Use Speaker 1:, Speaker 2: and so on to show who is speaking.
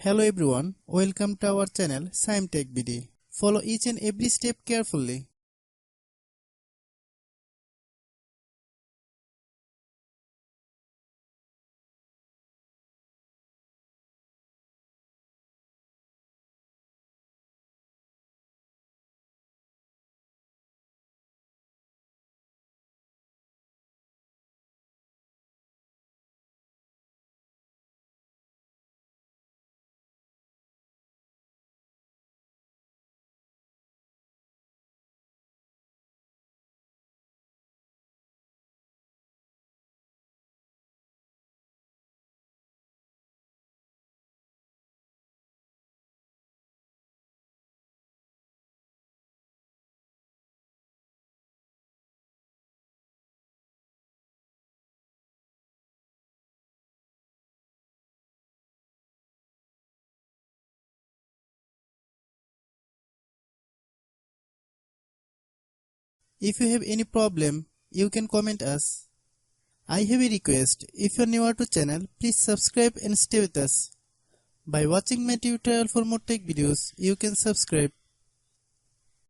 Speaker 1: Hello everyone, welcome to our channel Shaem TechBD. Follow each and every step carefully. If you have any problem, you can comment us. I have a request. If you are new to channel, please subscribe and stay with us. By watching my tutorial for more tech videos, you can subscribe